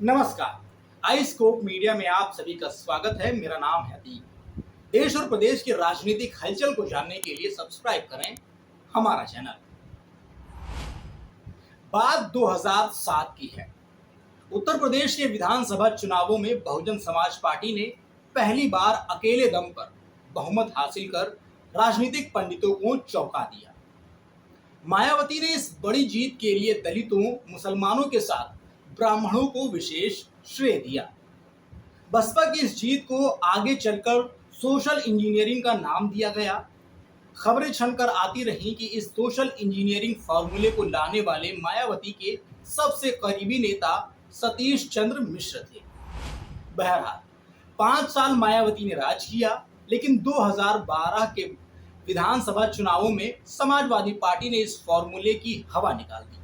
नमस्कार। आई scope media में आप सभी का स्वागत है। मेरा नाम है अदीब। देश और प्रदेश की राजनीतिक हलचल को जानने के लिए सब्सक्राइब करें हमारा चैनल। बात 2007 की है। उत्तर प्रदेश के विधानसभा चुनावों में बहुजन समाज पार्टी ने पहली बार अकेले दम पर बहुमत हासिल कर राजनीतिक पंडितों को चौंका दिया। मायावती ने इस बड़ी जीत के लिए दलितों, मुसलमानों के साथ ब्राह्मणों को विशेष श्रेय दिया। बसपा की इस जीत को आगे चलकर सोशल इंजीनियरिंग का नाम दिया गया। खबरें छनकर आती रहीं कि इस सोशल इंजीनियरिंग फॉर्मूले को लाने वाले मायावती के सबसे करीबी नेता सतीश चंद्र मिश्र थे। बहरहाल 5 साल मायावती ने राज किया, लेकिन 2012 के विधानसभा चुनावों में समाजवादी पार्टी ने इस फॉर्मूले की हवा निकाल दी।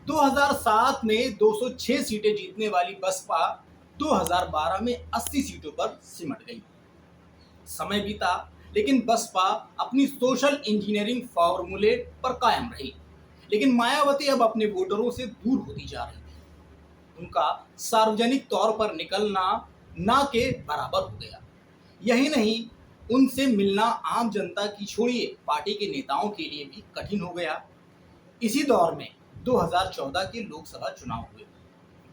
2007 में 206 सीटें जीतने वाली बसपा 2012 में 80 सीटों पर सिमट गई। समय बीता, लेकिन बसपा अपनी सोशल इंजीनियरिंग फॉर्मूले पर कायम रही। लेकिन मायावती अब अपने वोटरों से दूर होती जा रही थी। उनका सार्वजनिक तौर पर निकलना ना के बराबर हो गया। यही नहीं, उनसे मिलना आम जनता की छोड़िए पार्टी के नेताओं के लिए भी कठिन हो गया। इसी दौर में 2014 के लोकसभा चुनाव हुए,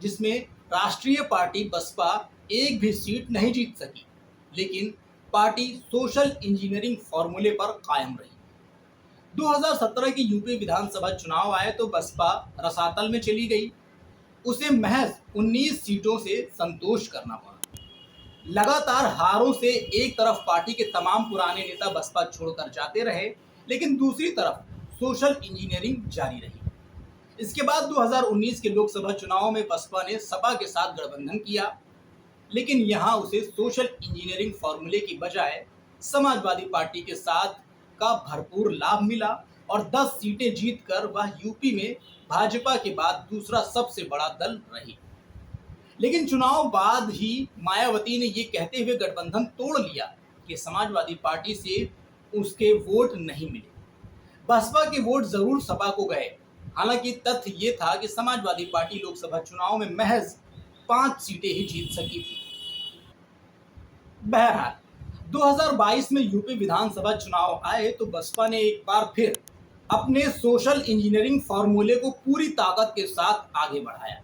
जिसमें राष्ट्रीय पार्टी बसपा एक भी सीट नहीं जीत सकी, लेकिन पार्टी सोशल इंजीनियरिंग फॉर्मूले पर कायम रही। 2017 के यूपी विधानसभा चुनाव आए तो बसपा रसातल में चली गई। उसे महज 19 सीटों से संतोष करना पड़ा। लगातार हारों से एक तरफ पार्टी के तमाम पुराने नेता बसपा छोड़कर जाते रहे, लेकिन दूसरी तरफ सोशल इंजीनियरिंग जारी रही। इसके बाद 2019 के लोकसभा चुनाव में बसपा ने सपा के साथ गठबंधन किया, लेकिन यहां उसे सोशल इंजीनियरिंग फॉर्मूले की बजाय समाजवादी पार्टी के साथ का भरपूर लाभ मिला और 10 सीटें जीतकर वह यूपी में भाजपा के बाद दूसरा सबसे बड़ा दल रही। लेकिन चुनाव बाद ही मायावती ने ये कहते हुए गठबंधन तोड़ लिया कि समाजवादी पार्टी से उसके वोट नहीं मिले। बसपा के वोट जरूर सपा को गए। हालांकि तथ्य ये था कि समाजवादी पार्टी लोकसभा चुनाव में महज 5 सीटें ही जीत सकी थी। बहरहाल 2022 में यूपी विधानसभा चुनाव आए तो बसपा ने एक बार फिर अपने सोशल इंजीनियरिंग फॉर्मूले को पूरी ताकत के साथ आगे बढ़ाया।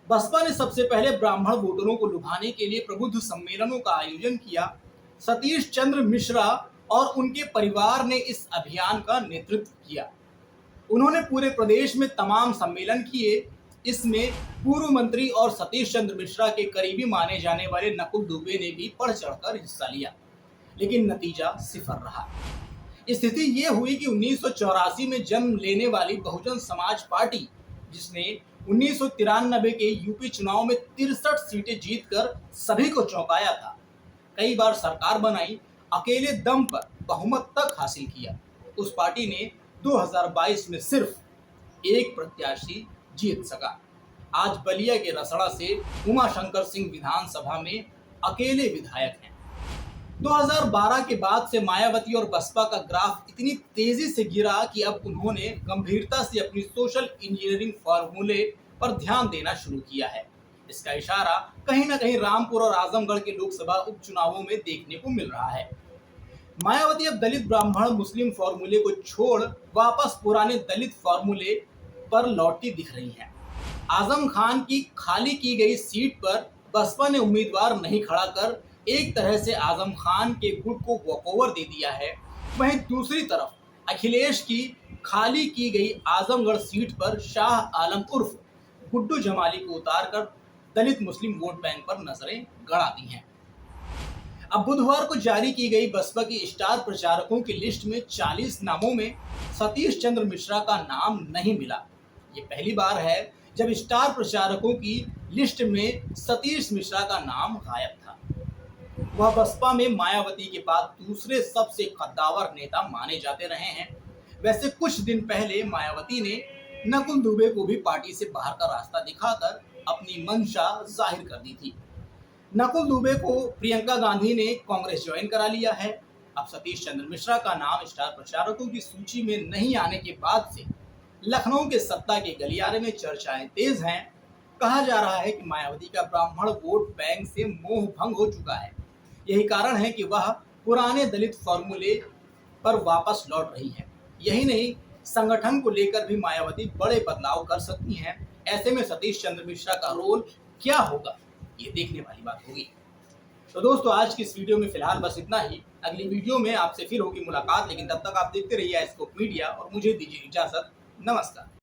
बसपा ने सबसे पहले ब्राह्मण वोटरों को लुभाने के लिए प्रबुद्ध सम्मेलनों का आयोजन किया। सतीश चंद्र मिश्रा और उनके परिवार ने इस अभियान का नेतृत्व किया। उन्होंने पूरे प्रदेश में तमाम सम्मेलन किए। इसमें पूर्व मंत्री और सतीश चंद्र मिश्रा के करीबी माने जाने वाले नकुल दुबे ने भी बढ़ चढ़कर हिस्सा लिया, लेकिन नतीजा सिफर रहा। स्थिति ये हुई कि 1984 में जन्म लेने वाली बहुजन समाज पार्टी, जिसने 1993 के यूपी चुनाव में 63 सीटें जीतकर सभी को चौंकाया था, कई बार सरकार बनाई, अकेले दम पर बहुमत तक हासिल किया, उस पार्टी ने 2022 में सिर्फ एक प्रत्याशी जीत सका। आज बलिया के रसड़ा से उमाशंकर सिंह विधानसभा में अकेले विधायक हैं। 2012 के बाद से मायावती और बसपा का ग्राफ इतनी तेजी से गिरा कि अब उन्होंने गंभीरता से अपनी सोशल इंजीनियरिंग फॉर्मूले पर ध्यान देना शुरू किया है। इसका इशारा कहीं ना कहीं रामपुर और आजमगढ़ के लोकसभा उपचुनावों में देखने को मिल रहा है। मायावती अब दलित ब्राह्मण मुस्लिम फॉर्मूले को छोड़ वापस पुराने दलित फॉर्मूले पर लौटती दिख रही हैं। आजम खान की खाली की गई सीट पर बसपा ने उम्मीदवार नहीं खड़ा कर एक तरह से आजम खान के गुट को वॉकओवर दे दिया है। वहीं दूसरी तरफ अखिलेश की खाली की गई आजमगढ़ सीट पर शाह आलम उर्फ गुड्डू जमाली को उतारकर दलित मुस्लिम वोट बैंक पर नजरें गड़ा दी हैं। अब बुधवार को जारी की गई बसपा की स्टार प्रचारकों की लिस्ट में 40 नामों में सतीश चंद्र मिश्रा का नाम नहीं मिला। ये पहली बार है जब स्टार प्रचारकों की लिस्ट में सतीश मिश्रा का नाम गायब था। वह बसपा में मायावती के बाद दूसरे सबसे कद्दावर नेता माने जाते रहे हैं। वैसे कुछ दिन पहले मायावती ने नकुल दुबे को भी पार्टी से बाहर का रास्ता दिखाकर अपनी मंशा जाहिर कर दी थी। नकुल दुबे को प्रियंका गांधी ने कांग्रेस ज्वाइन करा लिया है। अब सतीश चंद्र मिश्रा का नाम स्टार प्रचारकों की सूची में नहीं आने के बाद से लखनऊ के सत्ता के गलियारे में चर्चाएं तेज हैं। कहा जा रहा है कि मायावती का ब्राह्मण वोट बैंक से मोह भंग हो चुका है। यही कारण है कि वह पुराने दलित फॉर्मूले पर वापस लौट रही है। यही नहीं, संगठन को लेकर भी मायावती बड़े बदलाव कर सकती हैं। ऐसे में सतीश चंद्र मिश्रा का रोल क्या होगा, ये देखने वाली बात होगी। तो दोस्तों, आज की इस वीडियो में फिलहाल बस इतना ही। अगली वीडियो में आपसे फिर होगी मुलाकात, लेकिन तब तक आप देखते रहिए स्कोप मीडिया और मुझे दीजिए इजाजत। नमस्कार।